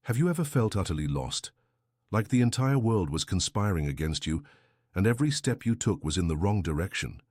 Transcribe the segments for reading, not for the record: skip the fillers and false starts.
Have you ever felt utterly lost, like the entire world was conspiring against you, and every step you took was in the wrong direction?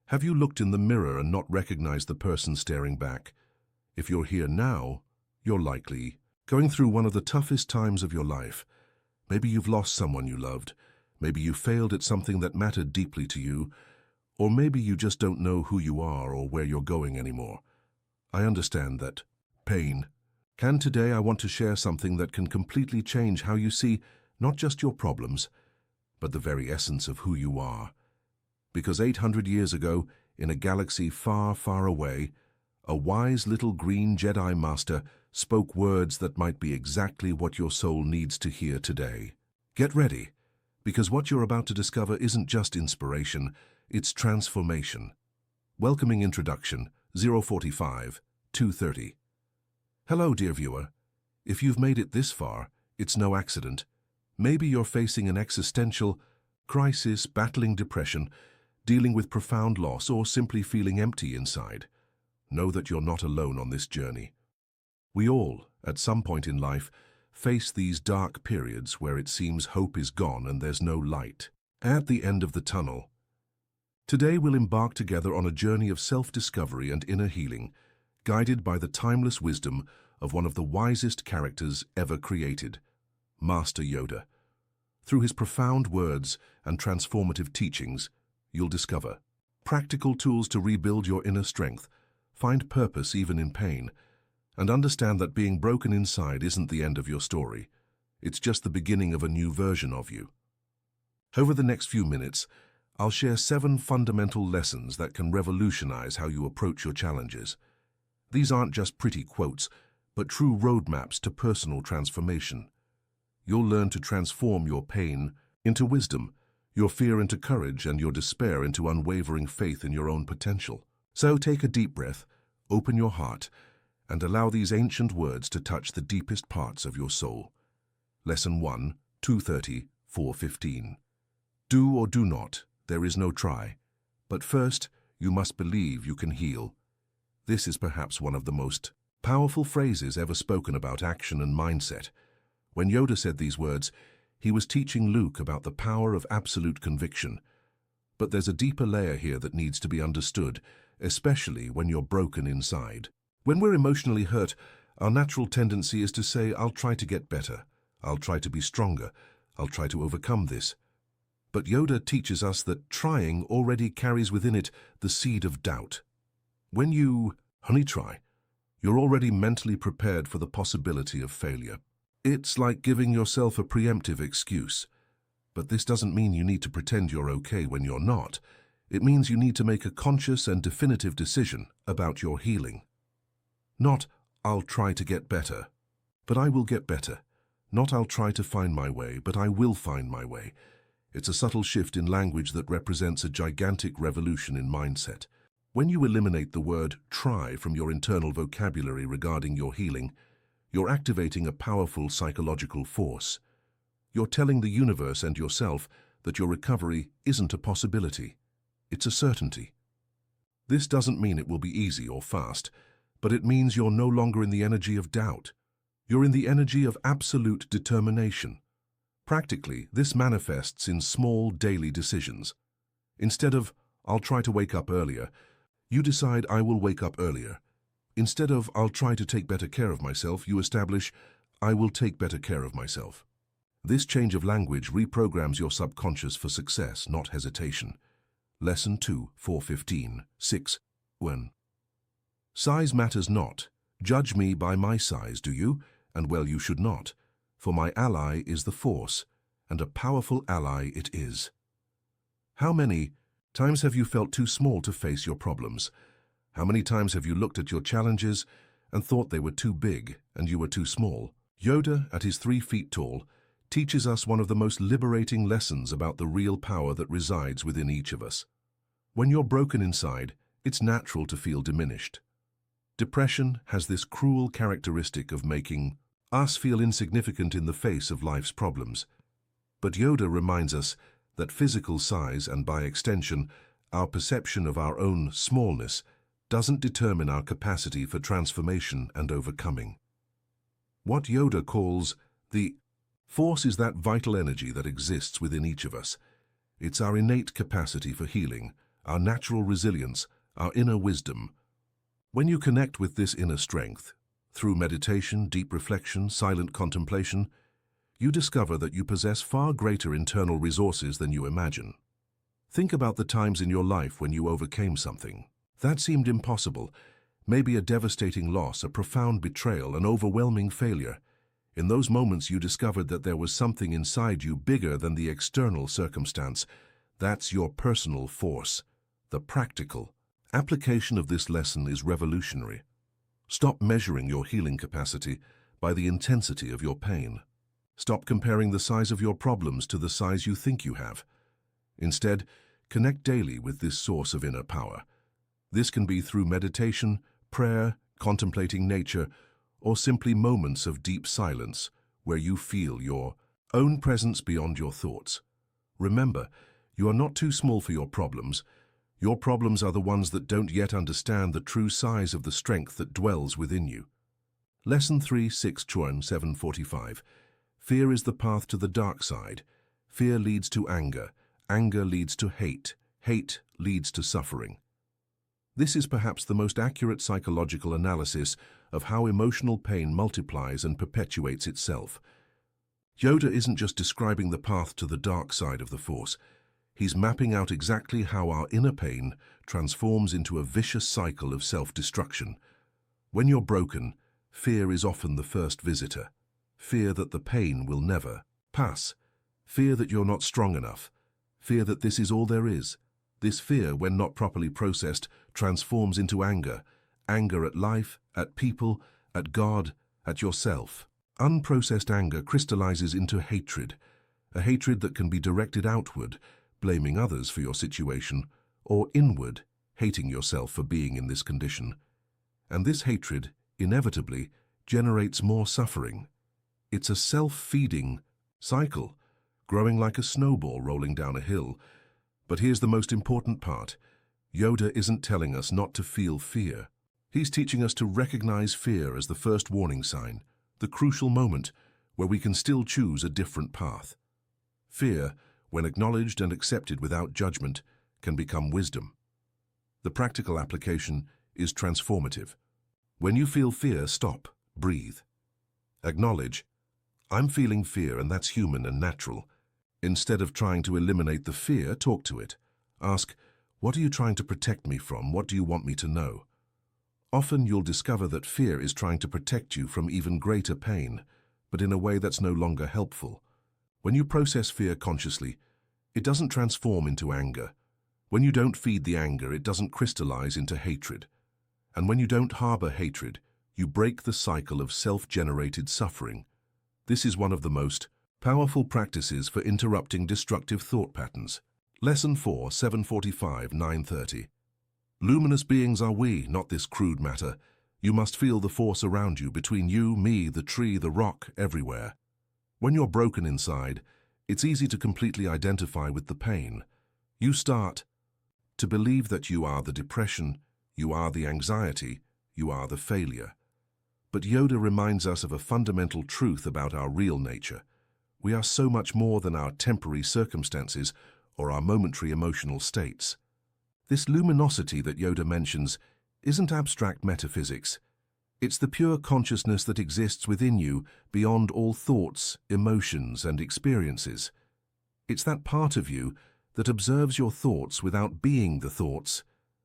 Have you looked in the mirror and not recognized the person staring back? If you're here now, you're likely going through one of the toughest times of your life. Maybe you've lost someone you loved. Maybe you failed at something that mattered deeply to you. Or maybe you just don't know who you are or where you're going anymore. I understand that pain. Today I want to share something that can completely change how you see not just your problems, but the very essence of who you are. Because 800 years ago, in a galaxy far, far away, a wise little green Jedi Master spoke words that might be exactly what your soul needs to hear today. Get ready, because what you're about to discover isn't just inspiration, it's transformation. Welcoming introduction, 045, 230. Hello, dear viewer. If you've made it this far, it's no accident. Maybe you're facing an existential crisis, battling depression, dealing with profound loss, or simply feeling empty inside. Know that you're not alone on this journey. We all, at some point in life, face these dark periods where it seems hope is gone and there's no light at the end of the tunnel. Today we'll embark together on a journey of self-discovery and inner healing, guided by the timeless wisdom of one of the wisest characters ever created, Master Yoda. Through his profound words and transformative teachings, you'll discover practical tools to rebuild your inner strength, find purpose even in pain, and understand that being broken inside isn't the end of your story. It's just the beginning of a new version of you. Over the next few minutes, I'll share 7 fundamental lessons that can revolutionize how you approach your challenges. These aren't just pretty quotes, but true roadmaps to personal transformation. You'll learn to transform your pain into wisdom, your fear into courage, and your despair into unwavering faith in your own potential. So take a deep breath, open your heart, and allow these ancient words to touch the deepest parts of your soul. Lesson 1, 230, 415. Do or do not, there is no try. But first, you must believe you can heal. This is perhaps one of the most powerful phrases ever spoken about action and mindset. When Yoda said these words, he was teaching Luke about the power of absolute conviction. But there's a deeper layer here that needs to be understood, especially when you're broken inside. When we're emotionally hurt, our natural tendency is to say, I'll try to get better, I'll try to be stronger, I'll try to overcome this. But Yoda teaches us that trying already carries within it the seed of doubt. When you only try, you're already mentally prepared for the possibility of failure. It's like giving yourself a preemptive excuse. But this doesn't mean you need to pretend you're okay when you're not. It means you need to make a conscious and definitive decision about your healing. Not, I'll try to get better, but I will get better. Not, I'll try to find my way, but I will find my way. It's a subtle shift in language that represents a gigantic revolution in mindset. When you eliminate the word try from your internal vocabulary regarding your healing, you're activating a powerful psychological force. You're telling the universe and yourself that your recovery isn't a possibility. It's a certainty. This doesn't mean it will be easy or fast, but it means you're no longer in the energy of doubt. You're in the energy of absolute determination. Practically, this manifests in small daily decisions. Instead of, I'll try to wake up earlier, you decide, I will wake up earlier. Instead of, I'll try to take better care of myself, you establish, I will take better care of myself. This change of language reprograms your subconscious for success, not hesitation. Lesson 2, 415, 6, 1. Size matters not. Judge me by my size, do you? And well, you should not. For my ally is the Force, and a powerful ally it is. How many times have you felt too small to face your problems? How many times have you looked at your challenges and thought they were too big and you were too small? Yoda, at his 3 feet tall, teaches us one of the most liberating lessons about the real power that resides within each of us. When you're broken inside, it's natural to feel diminished. Depression has this cruel characteristic of making us feel insignificant in the face of life's problems. But Yoda reminds us that physical size and, by extension, our perception of our own smallness doesn't determine our capacity for transformation and overcoming. What Yoda calls the force is that vital energy that exists within each of us. It's our innate capacity for healing, our natural resilience, our inner wisdom. When you connect with this inner strength, through meditation, deep reflection, silent contemplation, you discover that you possess far greater internal resources than you imagine. Think about the times in your life when you overcame something that seemed impossible, maybe a devastating loss, a profound betrayal, an overwhelming failure. In those moments you discovered that there was something inside you bigger than the external circumstance. That's your personal force. The practical application of this lesson is revolutionary. Stop measuring your healing capacity by the intensity of your pain. Stop comparing the size of your problems to the size you think you have. Instead, connect daily with this source of inner power. This can be through meditation, prayer, contemplating nature, or simply moments of deep silence where you feel your own presence beyond your thoughts. Remember, you are not too small for your problems. Your problems are the ones that don't yet understand the true size of the strength that dwells within you. Lesson 3, 6 Chuan 7:45. Fear is the path to the dark side. Fear leads to anger. Anger leads to hate. Hate leads to suffering. This is perhaps the most accurate psychological analysis of how emotional pain multiplies and perpetuates itself. Yoda isn't just describing the path to the dark side of the Force. He's mapping out exactly how our inner pain transforms into a vicious cycle of self-destruction. When you're broken, fear is often the first visitor. Fear that the pain will never pass. Fear that you're not strong enough. Fear that this is all there is. This fear, when not properly processed, transforms into anger. Anger at life, at people, at God, at yourself. Unprocessed anger crystallizes into hatred. A hatred that can be directed outward, blaming others for your situation, or inward, hating yourself for being in this condition. And this hatred, inevitably, generates more suffering. It's a self-feeding cycle, growing like a snowball rolling down a hill. But here's the most important part. Yoda isn't telling us not to feel fear. He's teaching us to recognize fear as the first warning sign, the crucial moment where we can still choose a different path. Fear, when acknowledged and accepted without judgment, can become wisdom. The practical application is transformative. When you feel fear, stop, breathe. Acknowledge, I'm feeling fear and that's human and natural. Instead of trying to eliminate the fear, talk to it. Ask, what are you trying to protect me from? What do you want me to know? Often you'll discover that fear is trying to protect you from even greater pain, but in a way that's no longer helpful. When you process fear consciously, it doesn't transform into anger. When you don't feed the anger, it doesn't crystallize into hatred. And when you don't harbor hatred, you break the cycle of self-generated suffering. This is one of the most powerful practices for interrupting destructive thought patterns. Lesson 4, 7:45, 9:30. Luminous beings are we, not this crude matter. You must feel the force around you, between you, me, the tree, the rock, everywhere. When you're broken inside, it's easy to completely identify with the pain. You start to believe that you are the depression, you are the anxiety, you are the failure. But Yoda reminds us of a fundamental truth about our real nature. We are so much more than our temporary circumstances or our momentary emotional states. This luminosity that Yoda mentions isn't abstract metaphysics. It's the pure consciousness that exists within you beyond all thoughts, emotions, and experiences. It's that part of you that observes your thoughts without being the thoughts,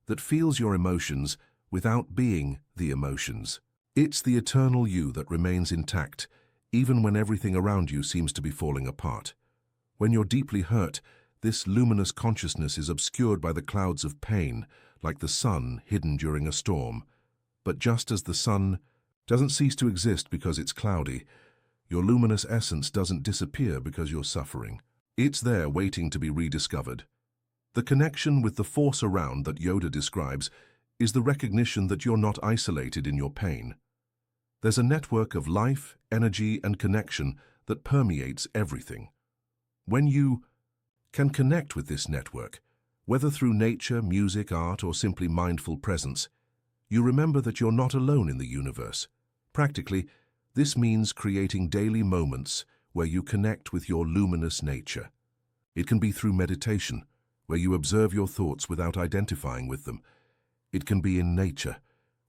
that feels your emotions without being the emotions. It's the eternal you that remains intact, even when everything around you seems to be falling apart. When you're deeply hurt, this luminous consciousness is obscured by the clouds of pain, like the sun hidden during a storm. But just as the sun doesn't cease to exist because it's cloudy, your luminous essence doesn't disappear because you're suffering. It's there waiting to be rediscovered. The connection with the force around that Yoda describes is the recognition that you're not isolated in your pain. There's a network of life, energy, and connection that permeates everything. When you can connect with this network, whether through nature, music, art, or simply mindful presence, you remember that you're not alone in the universe. Practically, This means creating daily moments where you connect with your luminous nature. It can be through meditation, where you observe your thoughts without identifying with them. It can be in nature,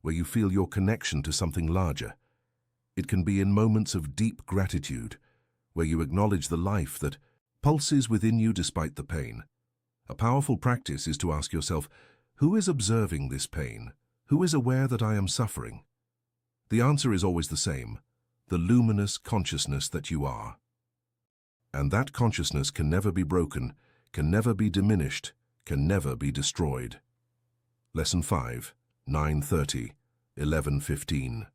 where you feel your connection to something larger. It can be in moments of deep gratitude, where you acknowledge the life that pulses within you despite the pain. A powerful practice is to ask yourself, who is observing this pain? Who is aware that I am suffering? The answer is always the same, the luminous consciousness that you are. And that consciousness can never be broken, can never be diminished, can never be destroyed. Lesson 5, 9:30, 11:15.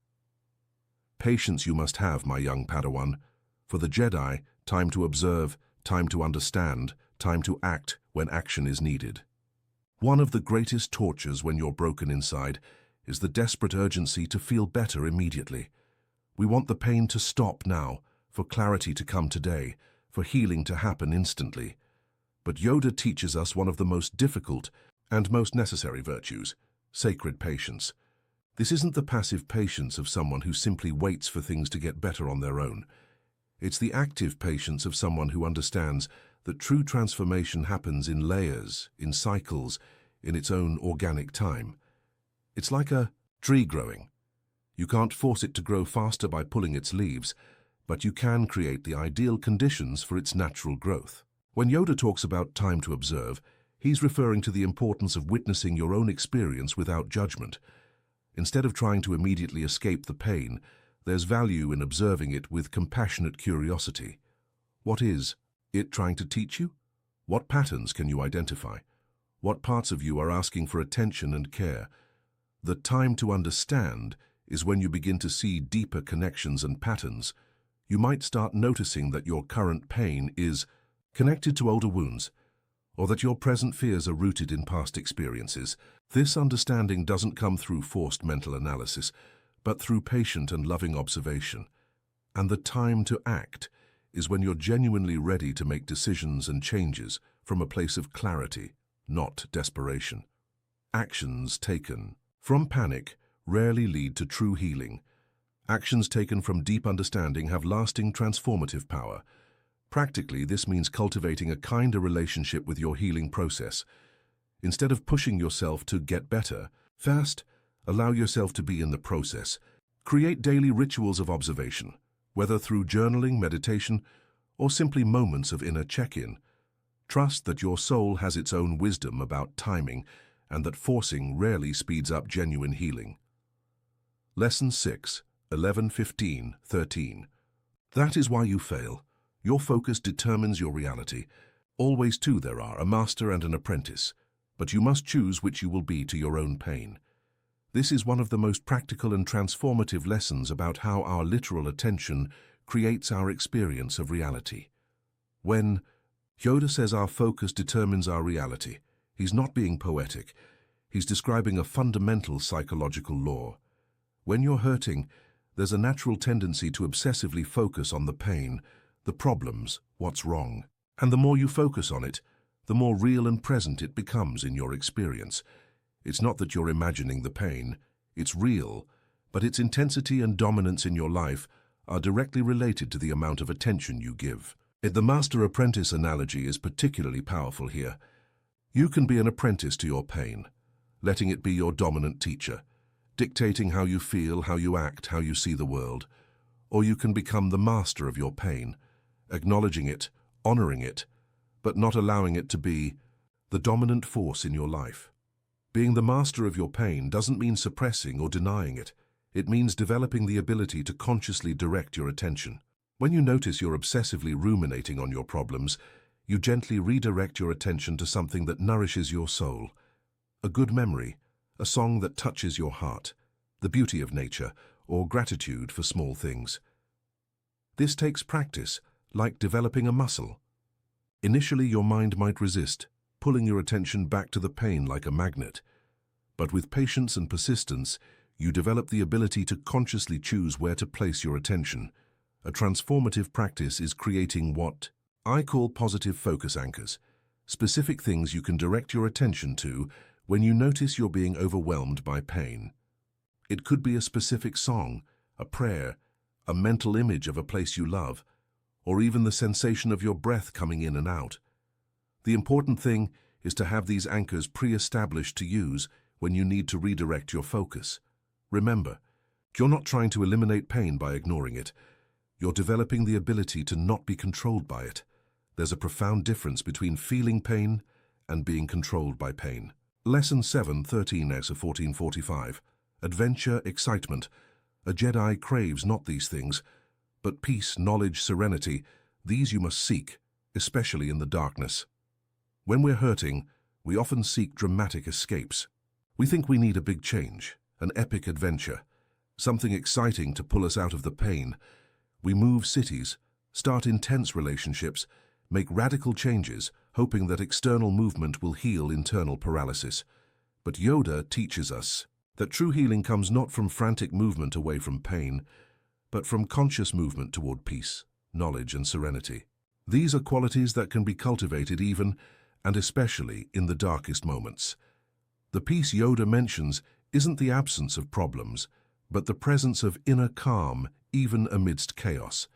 Patience you must have, my young Padawan. For the Jedi, time to observe, time to understand, time to act when action is needed. One of the greatest tortures when you're broken inside is the desperate urgency to feel better immediately. We want the pain to stop now, for clarity to come today, for healing to happen instantly. But Yoda teaches us one of the most difficult and most necessary virtues, sacred patience. This isn't the passive patience of someone who simply waits for things to get better on their own. It's the active patience of someone who understands that true transformation happens in layers, in cycles, in its own organic time. It's like a tree growing. You can't force it to grow faster by pulling its leaves, but you can create the ideal conditions for its natural growth. When Yoda talks about time to observe, he's referring to the importance of witnessing your own experience without judgment. Instead of trying to immediately escape the pain, there's value in observing it with compassionate curiosity. What is it trying to teach you? What patterns can you identify? What parts of you are asking for attention and care? The time to understand is when you begin to see deeper connections and patterns. You might start noticing that your current pain is connected to older wounds, or that your present fears are rooted in past experiences. This understanding doesn't come through forced mental analysis, but through patient and loving observation. And the time to act is when you're genuinely ready to make decisions and changes from a place of clarity, not desperation. Actions taken from panic rarely lead to true healing. Actions taken from deep understanding have lasting transformative power. Practically, this means cultivating a kinder relationship with your healing process. Instead of pushing yourself to get better, first, allow yourself to be in the process. Create daily rituals of observation, whether through journaling, meditation, or simply moments of inner check-in. Trust that your soul has its own wisdom about timing and that forcing rarely speeds up genuine healing. Lesson 6, 11:15, 13. That is why you fail. Your focus determines your reality. Always two there are, a master and an apprentice, but you must choose which you will be to your own pain. This is one of the most practical and transformative lessons about how our literal attention creates our experience of reality. When Yoda says our focus determines our reality, he's not being poetic. He's describing a fundamental psychological law. When you're hurting, there's a natural tendency to obsessively focus on the pain, the problems, what's wrong. And the more you focus on it, the more real and present it becomes in your experience. It's not that you're imagining the pain, it's real, but its intensity and dominance in your life are directly related to the amount of attention you give. The master-apprentice analogy is particularly powerful here. You can be an apprentice to your pain, letting it be your dominant teacher, dictating how you feel, how you act, how you see the world. Or you can become the master of your pain, acknowledging it, honoring it, but not allowing it to be the dominant force in your life. Being the master of your pain doesn't mean suppressing or denying it. It means developing the ability to consciously direct your attention. When you notice you're obsessively ruminating on your problems, you gently redirect your attention to something that nourishes your soul. A good memory, a song that touches your heart, the beauty of nature, or gratitude for small things. This takes practice, like developing a muscle. Initially, your mind might resist, pulling your attention back to the pain like a magnet. But with patience and persistence, you develop the ability to consciously choose where to place your attention. A transformative practice is creating what I call positive focus anchors, specific things you can direct your attention to when you notice you're being overwhelmed by pain. It could be a specific song, a prayer, a mental image of a place you love, or even the sensation of your breath coming in and out. The important thing is to have these anchors pre-established to use when you need to redirect your focus. Remember, you're not trying to eliminate pain by ignoring it. You're developing the ability to not be controlled by it. There's a profound difference between feeling pain and being controlled by pain. Lesson 7, 13 out of 1445. Adventure, excitement. A Jedi craves not these things, but peace, knowledge, serenity. These you must seek, especially in the darkness. When we're hurting, we often seek dramatic escapes. We think we need a big change, an epic adventure, something exciting to pull us out of the pain. We move cities, start intense relationships, make radical changes, hoping that external movement will heal internal paralysis. But Yoda teaches us that true healing comes not from frantic movement away from pain, but from conscious movement toward peace, knowledge, and serenity. These are qualities that can be cultivated even and especially in the darkest moments. The peace Yoda mentions isn't the absence of problems, but the presence of inner calm even amidst chaos.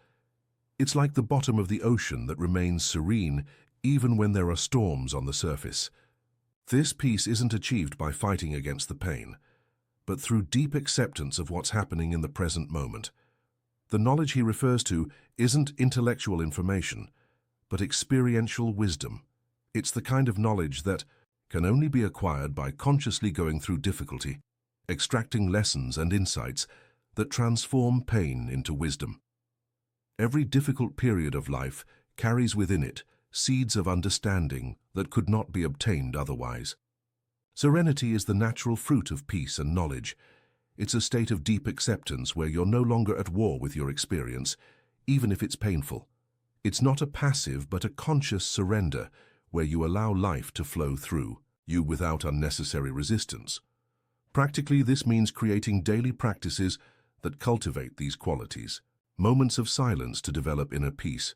It's like the bottom of the ocean that remains serene even when there are storms on the surface. This peace isn't achieved by fighting against the pain, but through deep acceptance of what's happening in the present moment. The knowledge he refers to isn't intellectual information, but experiential wisdom. It's the kind of knowledge that can only be acquired by consciously going through difficulty, extracting lessons and insights that transform pain into wisdom. Every difficult period of life carries within it seeds of understanding that could not be obtained otherwise. Serenity is the natural fruit of peace and knowledge. It's a state of deep acceptance where you're no longer at war with your experience, even if it's painful. It's not a passive but a conscious surrender where you allow life to flow through you without unnecessary resistance. Practically, this means creating daily practices that cultivate these qualities. Moments of silence to develop inner peace,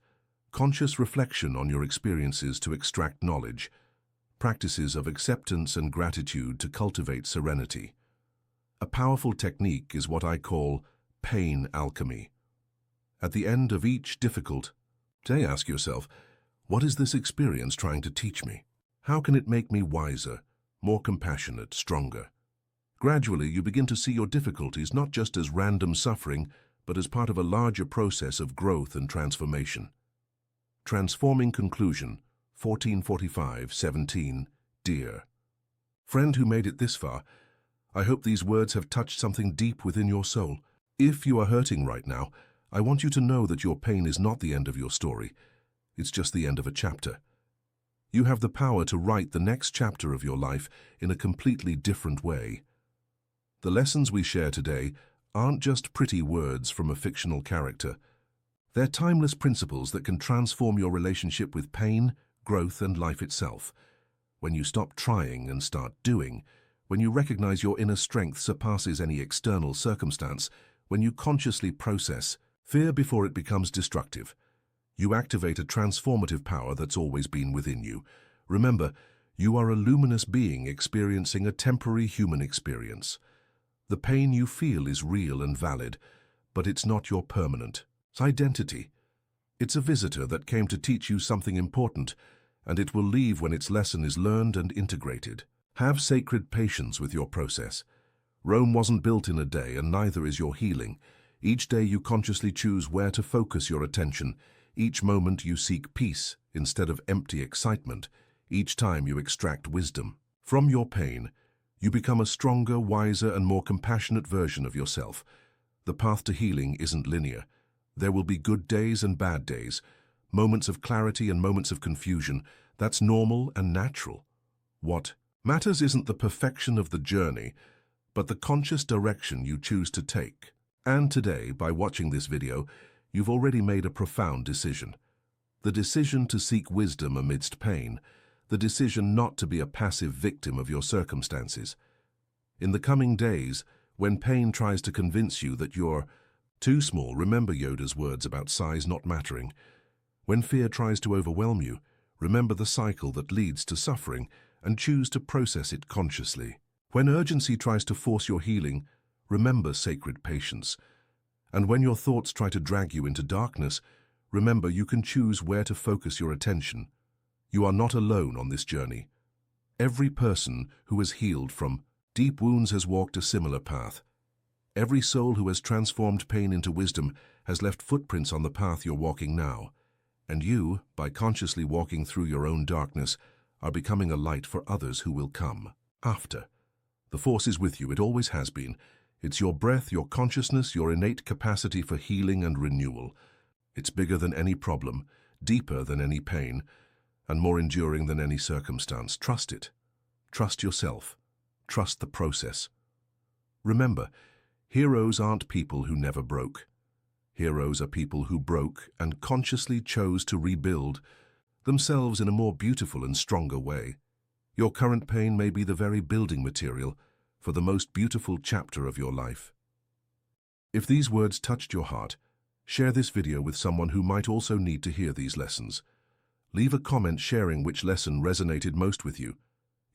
conscious reflection on your experiences to extract knowledge, practices of acceptance and gratitude to cultivate serenity. A powerful technique is what I call pain alchemy. At the end of each difficult day, ask yourself, what is this experience trying to teach me? How can it make me wiser, more compassionate, stronger? Gradually, you begin to see your difficulties not just as random suffering, but as part of a larger process of growth and transformation. Transforming conclusion, 1445-17, Dear friend who made it this far, I hope these words have touched something deep within your soul. If you are hurting right now, I want you to know that your pain is not the end of your story. It's just the end of a chapter. You have the power to write the next chapter of your life in a completely different way. The lessons we share today aren't just pretty words from a fictional character. They're timeless principles that can transform your relationship with pain, growth, and life itself. When you stop trying and start doing, when you recognize your inner strength surpasses any external circumstance, when you consciously process fear before it becomes destructive, you activate a transformative power that's always been within you. Remember, you are a luminous being experiencing a temporary human experience. The pain you feel is real and valid, but it's not your permanent identity. It's a visitor that came to teach you something important, and it will leave when its lesson is learned and integrated. Have sacred patience with your process. Rome wasn't built in a day, and neither is your healing. Each day you consciously choose where to focus your attention. Each moment you seek peace instead of empty excitement. Each time you extract wisdom. From your pain, you become a stronger, wiser, and more compassionate version of yourself. The path to healing isn't linear. There will be good days and bad days, moments of clarity and moments of confusion. That's normal and natural. What matters isn't the perfection of the journey, but the conscious direction you choose to take. And today, by watching this video, you've already made a profound decision. The decision to seek wisdom amidst pain. The decision not to be a passive victim of your circumstances. In the coming days, when pain tries to convince you that you're too small, remember Yoda's words about size not mattering. When fear tries to overwhelm you, remember the cycle that leads to suffering and choose to process it consciously. When urgency tries to force your healing, remember sacred patience. And when your thoughts try to drag you into darkness, remember you can choose where to focus your attention. You are not alone on this journey. Every person who has healed from deep wounds has walked a similar path. Every soul who has transformed pain into wisdom has left footprints on the path you're walking now. And you, by consciously walking through your own darkness, are becoming a light for others who will come after. The force is with you, it always has been. It's your breath, your consciousness, your innate capacity for healing and renewal. It's bigger than any problem, deeper than any pain, and more enduring than any circumstance. Trust it. Trust yourself. Trust the process. Remember, heroes aren't people who never broke. Heroes are people who broke and consciously chose to rebuild themselves in a more beautiful and stronger way. Your current pain may be the very building material for the most beautiful chapter of your life. If these words touched your heart, share this video with someone who might also need to hear these lessons. Leave a comment sharing which lesson resonated most with you.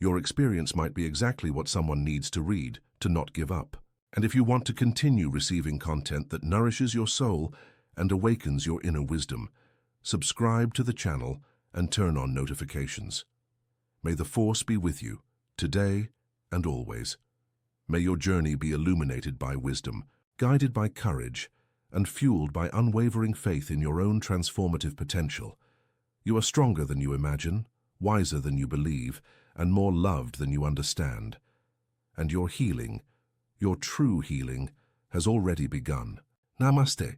Your experience might be exactly what someone needs to read to not give up. And if you want to continue receiving content that nourishes your soul and awakens your inner wisdom, subscribe to the channel and turn on notifications. May the force be with you, today and always. May your journey be illuminated by wisdom, guided by courage, and fueled by unwavering faith in your own transformative potential. You are stronger than you imagine, wiser than you believe, and more loved than you understand. And your healing, your true healing, has already begun. Namaste.